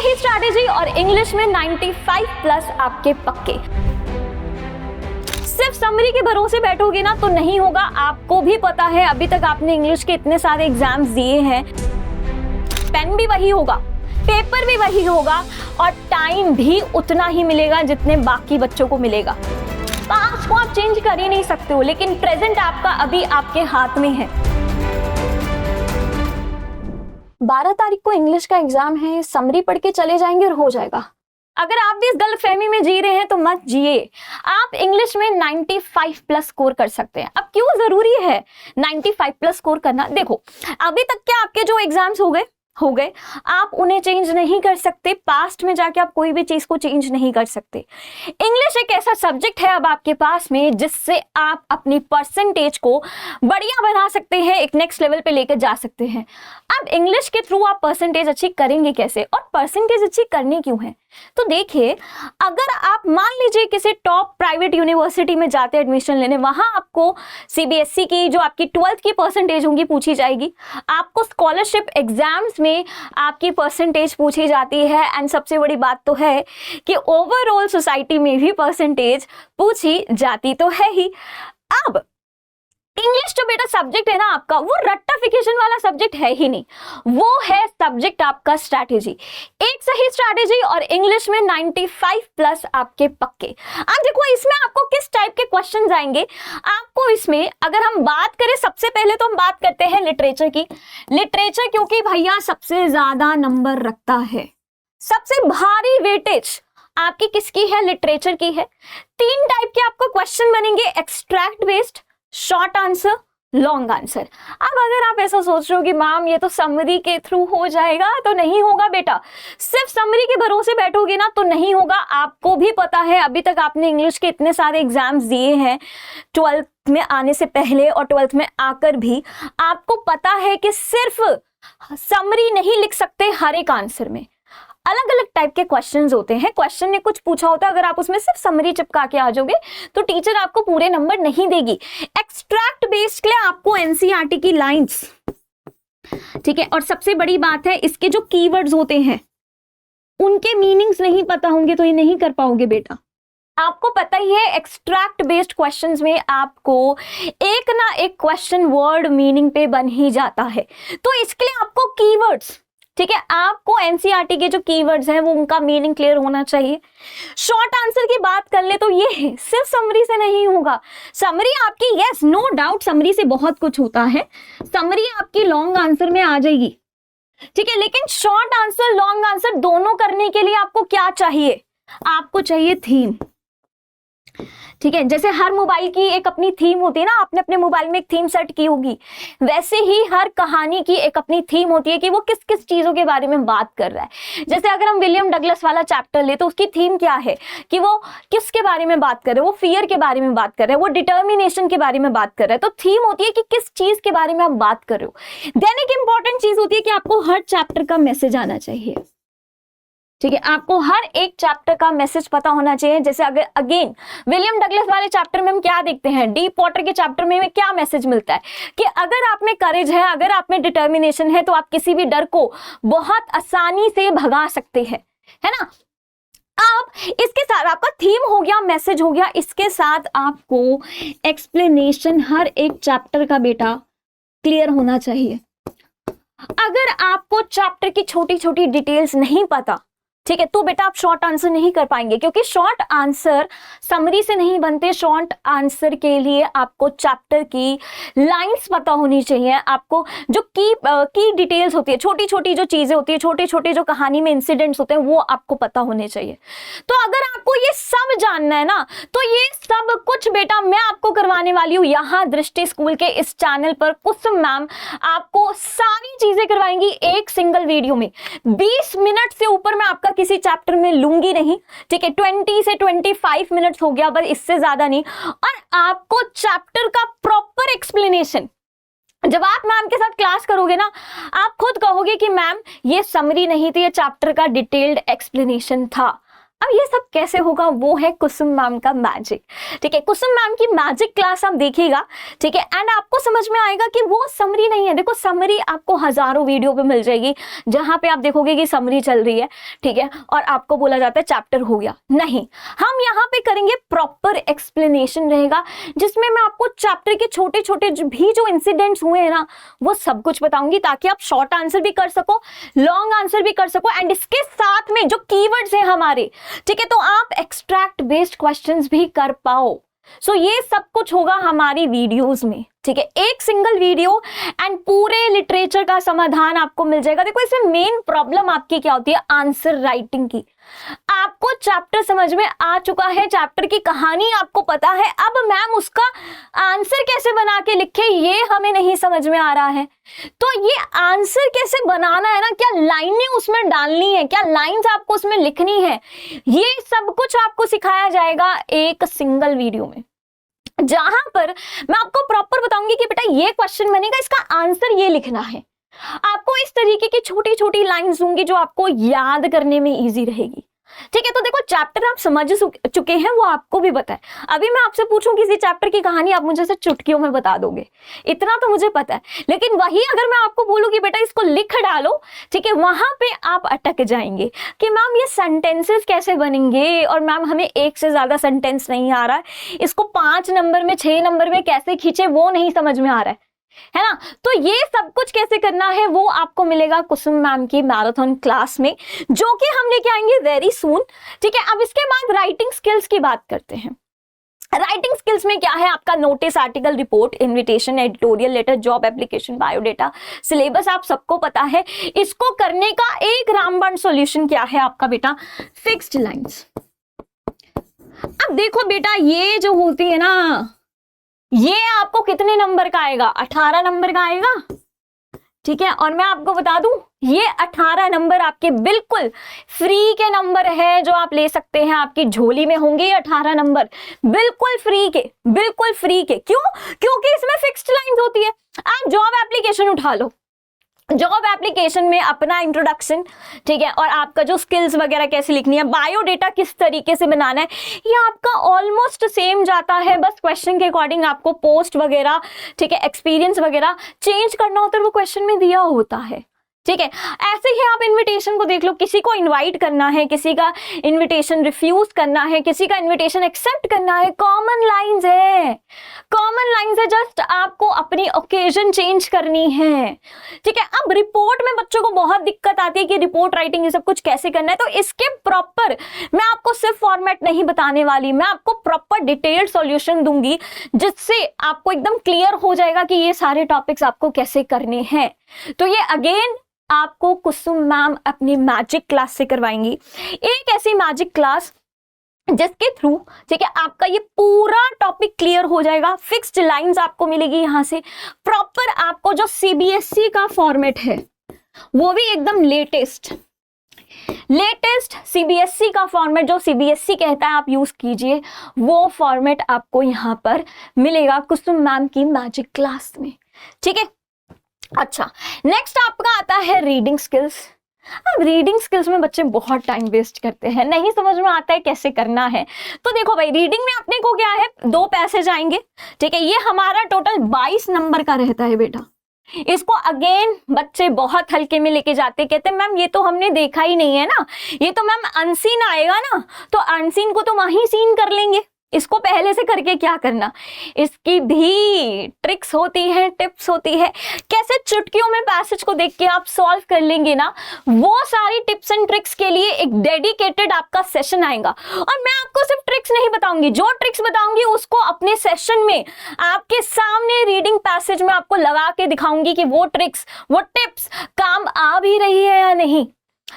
सही स्ट्रैटेजी और इंग्लिश में 95 प्लस आपके पक्के। सिर्फ समरी के भरोसे बैठोगे ना तो नहीं होगा। आपको भी पता है, अभी तक आपने इंग्लिश के इतने सारे एग्जाम्स दिए हैं। पेन भी वही होगा, पेपर भी वही होगा और टाइम भी उतना ही मिलेगा जितने बाकी बच्चों को मिलेगा। पास्ट को आप चेंज कर ही नहीं सकते हो, लेकिन प्रेजेंट आपका अभी आपके हाथ में है। 12 तारीख को इंग्लिश का एग्जाम है, समरी पढ़ के चले जाएंगे और हो जाएगा। अगर आप भी इस गलतफहमी में जी रहे हैं तो मत जिए। आप इंग्लिश में 95 प्लस स्कोर कर सकते हैं। अब क्यों जरूरी है 95 प्लस स्कोर करना? देखो, अभी तक के आपके जो एग्जाम्स हो गए, आप उन्हें चेंज नहीं कर सकते। पास्ट में जाके आप कोई भी चीज को चेंज नहीं कर सकते। इंग्लिश एक ऐसा सब्जेक्ट है अब आपके पास में जिससे आप अपनी परसेंटेज को बढ़िया बना सकते हैं, एक नेक्स्ट लेवल पे लेकर जा सकते हैं। अब इंग्लिश के थ्रू आप परसेंटेज अच्छी करेंगे कैसे, और परसेंटेज अच्छी करनी क्यों है? तो देखिए, अगर आप मान लीजिए किसी टॉप प्राइवेट यूनिवर्सिटी में जाते हैं एडमिशन लेने, वहां आपको सीबीएसई की जो आपकी 12th की परसेंटेज होंगी पूछी जाएगी। आपको स्कॉलरशिप एग्जाम्स में आपकी परसेंटेज पूछी जाती है। एंड सबसे बड़ी बात तो है कि ओवरऑल सोसाइटी में भी परसेंटेज पूछी जाती तो है ही। अब इंग्लिश जो बेटा सब्जेक्ट है ना आपका, वो रट्टाफिकेशन वाला सब्जेक्ट है ही नहीं, वो है सब्जेक्ट आपका स्ट्रैटेजी। एक सही स्ट्रैटेजी और इंग्लिश में 95 प्लस आपके पक्के। अब देखो, इसमें आपको किस टाइप के क्वेश्चंस आएंगे। आपको इसमें अगर हम बात करें, सबसे पहले तो हम बात करते हैं लिटरेचर की। लिटरेचर क्योंकि भैया सबसे ज्यादा नंबर रखता है, सबसे भारी वेटेज आपकी किसकी है? लिटरेचर की है। 3 टाइप के आपको क्वेश्चन बनेंगे, extract based, short answer, long answer. अब अगर आप ऐसा सोच रहे हो कि मैम ये तो समरी के थ्रू हो जाएगा, तो नहीं होगा बेटा। सिर्फ समरी के भरोसे बैठोगे ना तो नहीं होगा। आपको भी पता है, अभी तक आपने इंग्लिश के इतने सारे एग्जाम्स दिए हैं, 12th में आने से पहले और 12th में आकर भी। आपको पता है कि सिर्फ समरी नहीं लिख सकते हर एक आंसर में, अलग अलग टाइप के क्वेश्चंस होते हैं। क्वेश्चन ने कुछ पूछा होता है, अगर आप उसमें सिर्फ समरी चिपका के आ जाओगे तो टीचर आपको पूरे नंबर नहीं देगी। एक्सट्रैक्ट बेस्ड के लिए आपको एनसीईआरटी की लाइंस, ठीक है, और सबसे बड़ी बात है इसके जो कीवर्ड्स होते हैं उनके मीनिंग्स नहीं पता होंगे तो ये नहीं कर पाओगे बेटा। आपको पता ही है, एक्सट्रैक्ट बेस्ड क्वेश्चंस में आपको एक ना एक क्वेश्चन वर्ड मीनिंग पे बन ही जाता है। तो इसके लिए आपको कीवर्ड्स, ठीक है, आपको एनसीईआरटी के जो कीवर्ड्स हैं वो उनका मीनिंग क्लियर होना चाहिए। शॉर्ट आंसर की बात कर ले तो ये है, सिर्फ समरी से नहीं होगा। समरी आपकी, यस नो डाउट, समरी से बहुत कुछ होता है, समरी आपकी लॉन्ग आंसर में आ जाएगी, ठीक है, लेकिन शॉर्ट आंसर लॉन्ग आंसर दोनों करने के लिए आपको क्या चाहिए? आपको चाहिए थीम, ठीक है। जैसे हर मोबाइल की एक अपनी थीम होती है ना, आपने अपने मोबाइल में एक थीम सेट की होगी, वैसे ही हर कहानी की एक अपनी थीम होती है कि वो किस किस चीजों के बारे में बात कर रहा है। जैसे अगर हम विलियम डगलस वाला चैप्टर ले तो उसकी थीम क्या है कि वो किसके बारे में बात कर रहे हैं? वो फियर के बारे में बात कर रहे हैं, वो डिटर्मिनेशन के बारे में बात कर रहे हैं। तो थीम होती है कि किस चीज के बारे में आप बात कर रहे हो। देन एक इंपॉर्टेंट चीज होती है कि आपको हर चैप्टर का मैसेज आना चाहिए, ठीक है, आपको हर एक चैप्टर का मैसेज पता होना चाहिए। जैसे अगर अगेन विलियम डगलस वाले चैप्टर में हम क्या देखते हैं, डीप वाटर के चैप्टर में क्या मैसेज मिलता है कि अगर आप में करेज है, अगर आप में डिटर्मिनेशन है तो आप किसी भी डर को बहुत आसानी से भगा सकते हैं, है ना। आप इसके साथ आपका थीम हो गया, मैसेज हो गया, इसके साथ आपको एक्सप्लेनेशन हर एक चैप्टर का बेटा क्लियर होना चाहिए। अगर आपको चैप्टर की छोटी छोटी डिटेल्स नहीं पता, ठीक है, तो बेटा आप शॉर्ट आंसर नहीं कर पाएंगे, क्योंकि शॉर्ट आंसर समरी से नहीं बनते। शॉर्ट आंसर के लिए आपको चैप्टर की लाइंस पता होनी चाहिए, आपको जो की डिटेल्स होती है, छोटी छोटी जो चीजें होती है, छोटे छोटे जो कहानी में इंसिडेंट्स होते हैं, वो आपको पता होने चाहिए। तो अगर आपको ये सब जानना है ना, तो ये सब कुछ बेटा मैं आपको करवाने वाली हूँ यहाँ दृष्टि स्कूल के इस चैनल पर। कुसुम मैम आपको सारी चीजें करवाएंगी एक सिंगल वीडियो में। 20 मिनट से ऊपर मैं आपका किसी चैप्टर में लूंगी नहीं, ठीक है, 20 से 25 मिनट्स हो गया, बस इससे ज्यादा नहीं। और आपको चैप्टर का प्रॉपर एक्सप्लेनेशन, जब आप मैम के साथ क्लास करोगे ना, आप खुद कहोगे कि मैम ये समरी नहीं थी, ये चैप्टर का डिटेल्ड एक्सप्लेनेशन था। अब ये सब कैसे होगा, वो है कुसुम मैम का मैजिक। ठीक है, कुसुम मैम की मैजिक क्लास आप देखिएगा। ठीक है, एंड आपको समझ में आएगा कि वो समरी नहीं है। देखो समरी आपको हजारों वीडियो पे मिल जाएगी जहां पे आप देखोगे कि समरी चल रही है, ठीक है, और आपको बोला जाता है चैप्टर हो गया। नहीं, हम यहाँ पे करेंगे प्रॉपर एक्सप्लेनेशन रहेगा, जिसमें मैं आपको चैप्टर के छोटे छोटे भी जो इंसिडेंट्स हुए हैं ना, वो सब कुछ बताऊंगी, ताकि आप शॉर्ट आंसर भी कर सको, लॉन्ग आंसर भी कर सको, एंड इसके साथ में जो कीवर्ड्स हैं हमारे, ठीक है, तो आप एक्सट्रैक्ट बेस्ड क्वेश्चंस भी कर पाओ। सो ये सब कुछ होगा हमारी वीडियोस में। ठीक है, एक सिंगल वीडियो एंड पूरे लिटरेचर का समाधान आपको मिल जाएगा। देखो इसमें मेन प्रॉब्लम आपकी क्या होती है, आंसर राइटिंग की। आपको चैप्टर समझ में आ चुका है, चैप्टर की कहानी आपको पता है, अब मैम उसका आंसर कैसे बना के लिखे ये हमें नहीं समझ में आ रहा है। तो ये आंसर कैसे बनाना है ना, क्या लाइनें उसमें डालनी है, क्या लाइंस आपको उसमें लिखनी है, ये सब कुछ आपको सिखाया जाएगा एक सिंगल वीडियो में, जहां पर मैं आपको प्रॉपर बताऊंगी कि बेटा ये क्वेश्चन बनेगा, इसका आंसर ये लिखना है। आपको इस तरीके की छोटी छोटी लाइंस दूंगी जो आपको याद करने में इजी रहेगी। ठीक है, तो देखो चैप्टर आप समझ चुके हैं, वो आपको भी पता है। अभी मैं आपसे पूछूं किसी चैप्टर की कहानी, आप मुझे से चुटकियों में बता दोगे, इतना तो मुझे पता है। लेकिन वही अगर मैं आपको बोलूं कि बेटा इसको लिख डालो, ठीक है, वहां पे आप अटक जाएंगे कि मैम ये सेंटेंसेस कैसे बनेंगे, और मैम हमें एक से ज्यादा सेंटेंस नहीं आ रहा है, इसको 5 नंबर में 6 नंबर में कैसे खींचे वो नहीं समझ में आ रहा है ना। तो ये सब कुछ कैसे करना है वो आपको मिलेगा कुसुम मैम की मैराथन क्लास में, जो कि हम लेके आएंगे वेरी सून। ठीक है, अब इसके बाद राइटिंग स्किल्स की बात करते हैं। राइटिंग स्किल्स में क्या है, आपका notice, article, report, invitation, editorial letter, job application, biodata, syllabus आप सबको पता है। इसको करने का एक रामबाण सॉल्यूशन क्या है आपका बेटा, फिक्स्ड लाइंस। अब देखो बेटा ये जो होती है ना, ये आपको कितने नंबर का आएगा, 18 नंबर का आएगा। ठीक है, और मैं आपको बता दूं ये 18 नंबर आपके बिल्कुल फ्री के नंबर है, जो आप ले सकते हैं, आपकी झोली में होंगे ये 18 नंबर बिल्कुल फ्री के, बिल्कुल फ्री के। क्यों? क्योंकि इसमें फिक्स्ड लाइंस होती है। आप जॉब एप्लीकेशन उठा लो, जॉब एप्लीकेशन में अपना इंट्रोडक्शन, ठीक है, और आपका जो स्किल्स वगैरह कैसे लिखनी है, बायोडेटा किस तरीके से बनाना है, ये आपका ऑलमोस्ट सेम जाता है। बस क्वेश्चन के अकॉर्डिंग आपको पोस्ट वगैरह, ठीक है, एक्सपीरियंस वगैरह चेंज करना होता है, वो क्वेश्चन में दिया होता है। ठीक है, ऐसे ही आप इनविटेशन को देख लो, किसी को इनवाइट करना है, किसी का इनविटेशन रिफ्यूज करना है, किसी का इनविटेशन एक्सेप्ट करना है, कॉमन लाइंस है, कॉमन लाइंस है, जस्ट आपको अपनी ओकेजन चेंज करनी है। ठीक है, अब रिपोर्ट में बच्चों को बहुत दिक्कत आती है कि रिपोर्ट राइटिंग ये सब कुछ कैसे करना है, तो इसके प्रॉपर मैं आपको सिर्फ फॉर्मेट नहीं बताने वाली, मैं आपको प्रॉपर डिटेल्ड सॉल्यूशन दूंगी, जिससे आपको एकदम क्लियर हो जाएगा कि ये सारे टॉपिक्स आपको कैसे करने हैं। तो ये अगेन आपको कुसुम मैम अपनी मैजिक क्लास से करवाएंगी, एक ऐसी मैजिक क्लास जिसके थ्रू, ठीक है, आपका ये पूरा टॉपिक क्लियर हो जाएगा। फिक्स्ड लाइंस आपको मिलेगी यहां से, प्रॉपर आपको जो सीबीएसई का फॉर्मेट है वो भी एकदम लेटेस्ट सीबीएसई का फॉर्मेट, जो सीबीएसई कहता है आप यूज कीजिए, वो फॉर्मेट आपको यहां पर मिलेगा कुसुम मैम की मैजिक क्लास में। ठीक है, अच्छा, नेक्स्ट आपका आता है रीडिंग स्किल्स। अब रीडिंग स्किल्स में बच्चे बहुत टाइम वेस्ट करते हैं, नहीं समझ में आता है कैसे करना है। तो देखो भाई, रीडिंग में अपने को क्या है, 2 पैसेज आएंगे। ठीक है, ये हमारा टोटल 22 नंबर का रहता है बेटा। इसको अगेन बच्चे बहुत हल्के में लेके जाते, कहते मैम ये तो हमने देखा ही नहीं है ना, ये तो मैम अनसीन आएगा ना, तो अनसीन को तो वहीं सीन कर लेंगे, इसको पहले से करके क्या करना। इसकी भी ट्रिक्स होती है, टिप्स होती है, कैसे चुटकियों में पैसेज को देख के आप सॉल्व कर लेंगे ना, वो सारी टिप्स एंड ट्रिक्स के लिए एक डेडिकेटेड आपका सेशन आएगा। और मैं आपको सिर्फ ट्रिक्स नहीं बताऊंगी, जो ट्रिक्स बताऊंगी उसको अपने सेशन में आपके सामने रीडिंग पैसेज में आपको लगा के दिखाऊंगी कि वो ट्रिक्स, वो टिप्स काम आ भी रही है या नहीं।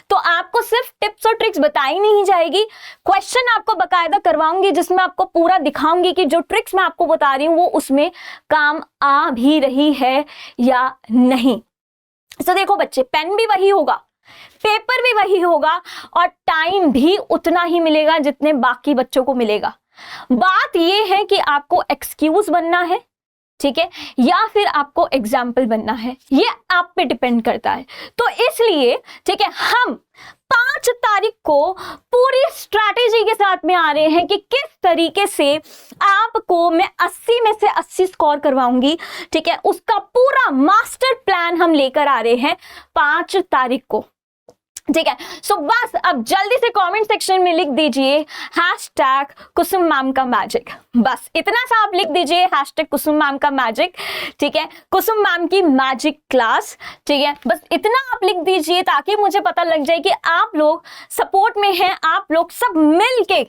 तो आपको सिर्फ टिप्स और ट्रिक्स बताई नहीं जाएगी, क्वेश्चन आपको बकायदा करवाऊंगी, जिसमें आपको पूरा दिखाऊंगी कि जो ट्रिक्स मैं आपको बता रही हूं वो उसमें काम आ भी रही है या नहीं। तो देखो बच्चे, पेन भी वही होगा, पेपर भी वही होगा, और टाइम भी उतना ही मिलेगा जितने बाकी बच्चों को मिलेगा। बात यह है कि आपको एक्सक्यूज बनना है, ठीक है, या फिर आपको एग्जाम्पल बनना है, ये आप पे डिपेंड करता है। तो इसलिए ठीक है, हम 5 तारीख को पूरी स्ट्रैटेजी के साथ में आ रहे हैं कि किस तरीके से आपको मैं 80 में से 80 स्कोर करवाऊंगी। ठीक है, उसका पूरा मास्टर प्लान हम लेकर आ रहे हैं 5 तारीख को। ठीक है, सो बस अब जल्दी से कमेंट सेक्शन में लिख दीजिए हैशटैग कुसुम मैम का मैजिक। बस इतना सा आप लिख दीजिए, हैशटैग कुसुम मैम का मैजिक। ठीक है, कुसुम मैम की मैजिक क्लास। ठीक है, बस इतना आप लिख दीजिए ताकि मुझे पता लग जाए कि आप लोग सपोर्ट में हैं, आप लोग सब मिल के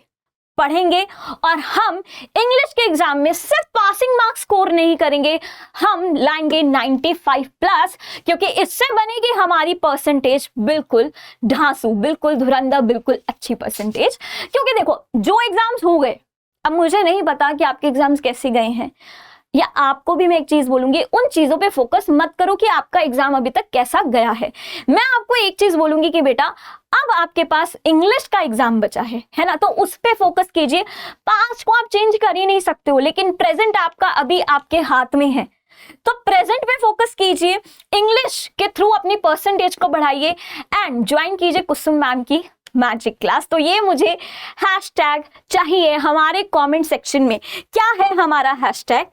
पढ़ेंगे और हम इंग्लिश के एग्जाम में सिर्फ पासिंग मार्क्स स्कोर नहीं करेंगे, हम लाएंगे 95 प्लस, क्योंकि इससे बनेगी हमारी परसेंटेज बिल्कुल ढांसू, बिल्कुल धुरंधर, बिल्कुल अच्छी परसेंटेज। क्योंकि देखो, जो एग्जाम्स हो गए, अब मुझे नहीं पता कि आपके एग्जाम्स कैसे गए हैं, या आपको भी मैं एक चीज बोलूंगी, उन चीजों पे फोकस मत करो कि आपका एग्जाम अभी तक कैसा गया है। मैं आपको एक चीज बोलूंगी कि बेटा अब आपके पास इंग्लिश का एग्जाम बचा है ना, तो उस पे फोकस कीजिए। 5 को आप चेंज कर ही नहीं सकते हो, लेकिन प्रेजेंट आपका अभी आपके हाथ में है, तो प्रेजेंट पे फोकस कीजिए, इंग्लिश के थ्रू अपनी परसेंटेज को बढ़ाइए एंड ज्वाइन कीजिए कुसुम मैम की मैजिक क्लास। तो ये मुझे हैशटैग चाहिए हमारे कमेंट सेक्शन में। क्या है हमारा हैशटैग?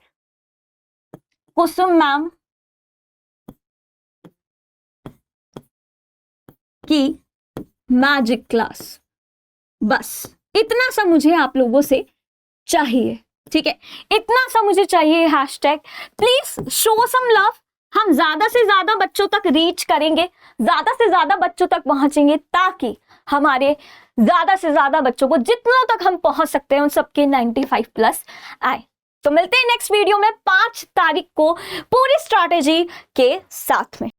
कुसुम मैम की मैजिक क्लास। बस इतना सा मुझे आप लोगों से चाहिए। ठीक है, इतना सा मुझे चाहिए hashtag. Please show some love. हम ज्यादा से ज्यादा बच्चों तक रीच करेंगे, ज्यादा से ज्यादा बच्चों तक पहुंचेंगे, ताकि हमारे ज्यादा से ज्यादा बच्चों को जितनों तक हम पहुंच सकते हैं उन सबके 95 प्लस आए। तो मिलते हैं नेक्स्ट वीडियो में 5 तारीख को पूरी स्ट्रैटेजी के साथ में।